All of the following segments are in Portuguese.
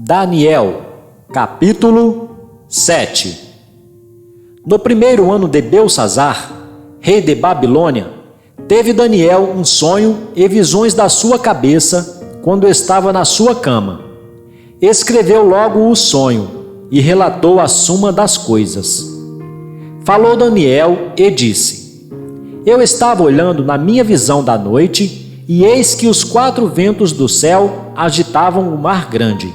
Daniel, capítulo 7. No primeiro ano de Belsazar, rei de Babilônia, teve Daniel um sonho e visões da sua cabeça quando estava na sua cama. Escreveu logo o sonho e relatou a suma das coisas. Falou Daniel e disse: Eu estava olhando na minha visão da noite, e eis que os 4 ventos do céu agitavam o mar grande.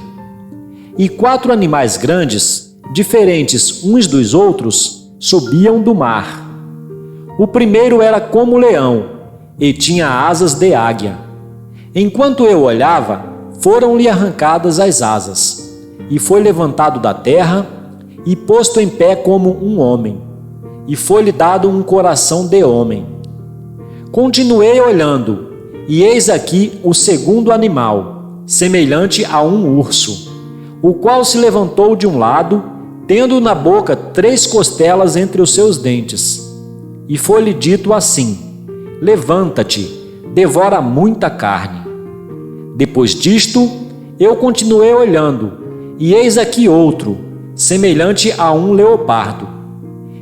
E 4 animais grandes, diferentes uns dos outros, subiam do mar. O primeiro era como leão, e tinha asas de águia. Enquanto eu olhava, foram-lhe arrancadas as asas, e foi levantado da terra, e posto em pé como um homem, e foi-lhe dado um coração de homem. Continuei olhando, e eis aqui o segundo animal, semelhante a um urso, o qual se levantou de um lado, tendo na boca 3 costelas entre os seus dentes. E foi-lhe dito assim: Levanta-te, devora muita carne. Depois disto, eu continuei olhando, e eis aqui outro, semelhante a um leopardo.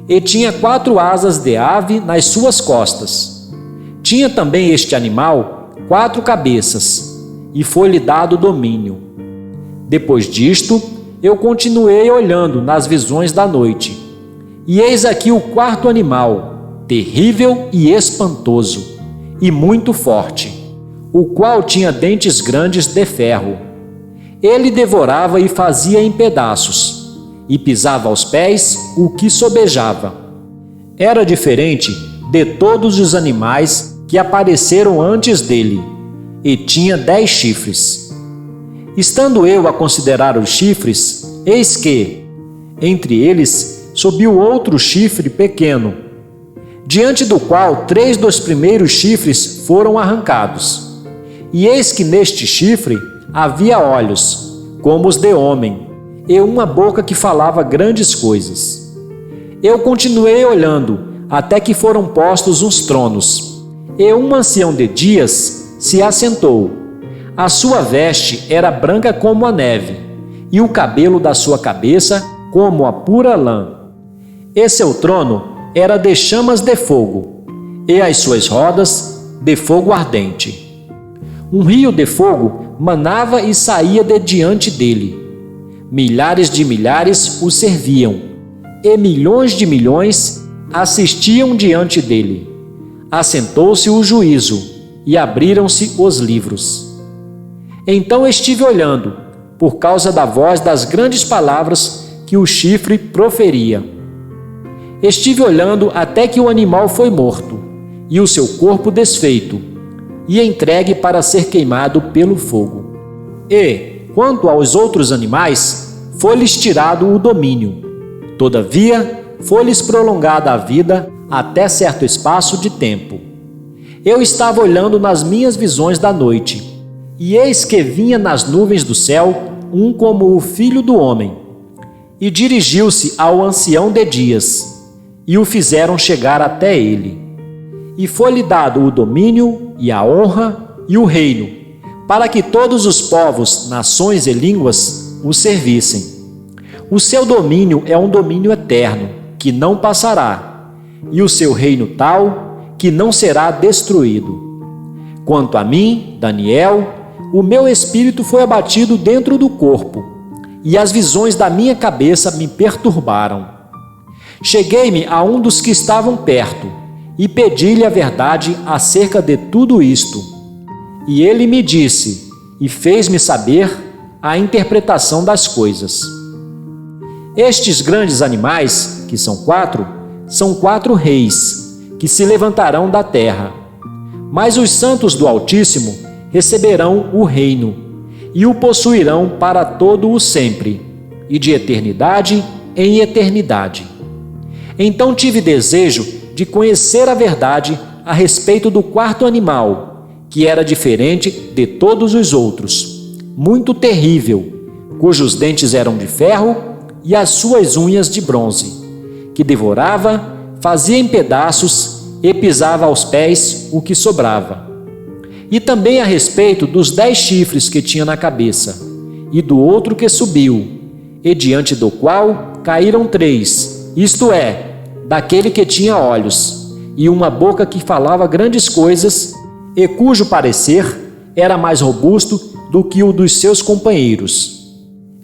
E tinha 4 asas de ave nas suas costas. Tinha também este animal 4 cabeças, e foi-lhe dado domínio. Depois disto, eu continuei olhando nas visões da noite, e eis aqui o 4º animal, terrível e espantoso, e muito forte, o qual tinha dentes grandes de ferro. Ele devorava e fazia em pedaços, e pisava aos pés o que sobejava. Era diferente de todos os animais que apareceram antes dele, e tinha 10 chifres. Estando eu a considerar os chifres, eis que, entre eles, subiu outro chifre pequeno, diante do qual 3 dos primeiros chifres foram arrancados. E eis que neste chifre havia olhos, como os de homem, e uma boca que falava grandes coisas. Eu continuei olhando, até que foram postos uns tronos, e um ancião de dias se assentou. A sua veste era branca como a neve, e o cabelo da sua cabeça como a pura lã. E seu trono era de chamas de fogo, e as suas rodas de fogo ardente. Um rio de fogo manava e saía de diante dele. Milhares de milhares o serviam, e milhões de milhões assistiam diante dele. Assentou-se o juízo, e abriram-se os livros. Então estive olhando, por causa da voz das grandes palavras que o chifre proferia. Estive olhando até que o animal foi morto, e o seu corpo desfeito, e entregue para ser queimado pelo fogo. E, quanto aos outros animais, foi-lhes tirado o domínio. Todavia, foi-lhes prolongada a vida até certo espaço de tempo. Eu estava olhando nas minhas visões da noite, e eis que vinha nas nuvens do céu um como o Filho do Homem, e dirigiu-se ao ancião de dias, e o fizeram chegar até ele. E foi-lhe dado o domínio, e a honra, e o reino, para que todos os povos, nações e línguas o servissem. O seu domínio é um domínio eterno, que não passará, e o seu reino tal, que não será destruído. Quanto a mim, Daniel, o meu espírito foi abatido dentro do corpo, e as visões da minha cabeça me perturbaram. Cheguei-me a um dos que estavam perto, e pedi-lhe a verdade acerca de tudo isto. E ele me disse, e fez-me saber a interpretação das coisas. Estes grandes animais, que são 4, são 4 reis, que se levantarão da terra. Mas os santos do Altíssimo receberão o reino, e o possuirão para todo o sempre, e de eternidade em eternidade. Então tive desejo de conhecer a verdade a respeito do 4º animal, que era diferente de todos os outros, muito terrível, cujos dentes eram de ferro e as suas unhas de bronze, que devorava, fazia em pedaços e pisava aos pés o que sobrava. E também a respeito dos 10 chifres que tinha na cabeça, e do outro que subiu, e diante do qual caíram 3, isto é, daquele que tinha olhos, e uma boca que falava grandes coisas, e cujo parecer era mais robusto do que o dos seus companheiros.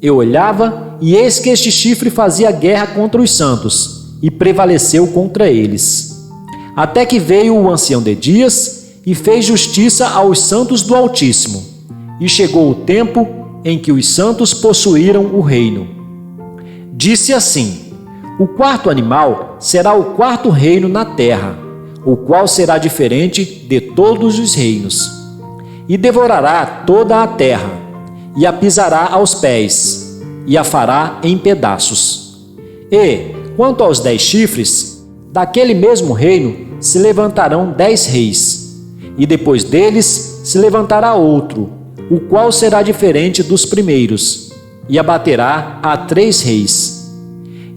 Eu olhava, e eis que este chifre fazia guerra contra os santos, e prevaleceu contra eles. Até que veio o ancião de dias, e fez justiça aos santos do Altíssimo, e chegou o tempo em que os santos possuíram o reino. Disse assim: o quarto animal será o quarto reino na terra, o qual será diferente de todos os reinos, e devorará toda a terra, e a pisará aos pés, e a fará em pedaços. E, quanto aos 10 chifres, daquele mesmo reino se levantarão 10 reis, e depois deles se levantará outro, o qual será diferente dos primeiros, e abaterá a 3 reis.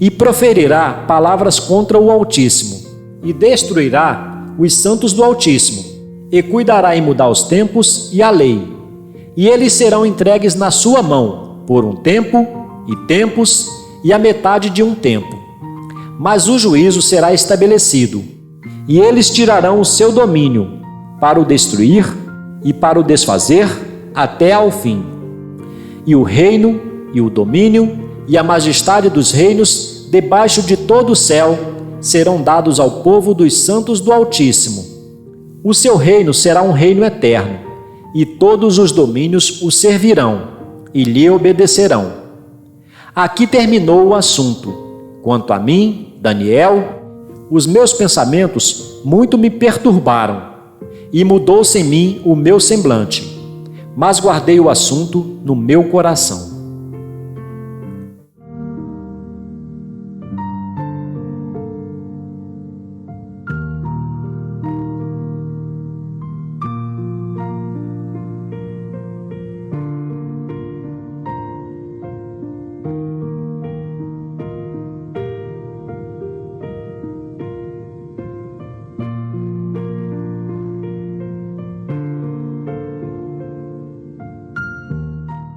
E proferirá palavras contra o Altíssimo, e destruirá os santos do Altíssimo, e cuidará em mudar os tempos e a lei. E eles serão entregues na sua mão, por um tempo, e tempos, e a metade de um tempo. Mas o juízo será estabelecido, e eles tirarão o seu domínio, para o destruir e para o desfazer até ao fim. E o reino, e o domínio, e a majestade dos reinos debaixo de todo o céu serão dados ao povo dos santos do Altíssimo. O seu reino será um reino eterno, e todos os domínios o servirão e lhe obedecerão. Aqui terminou o assunto. Quanto a mim, Daniel, os meus pensamentos muito me perturbaram, e mudou-se em mim o meu semblante, mas guardei o assunto no meu coração.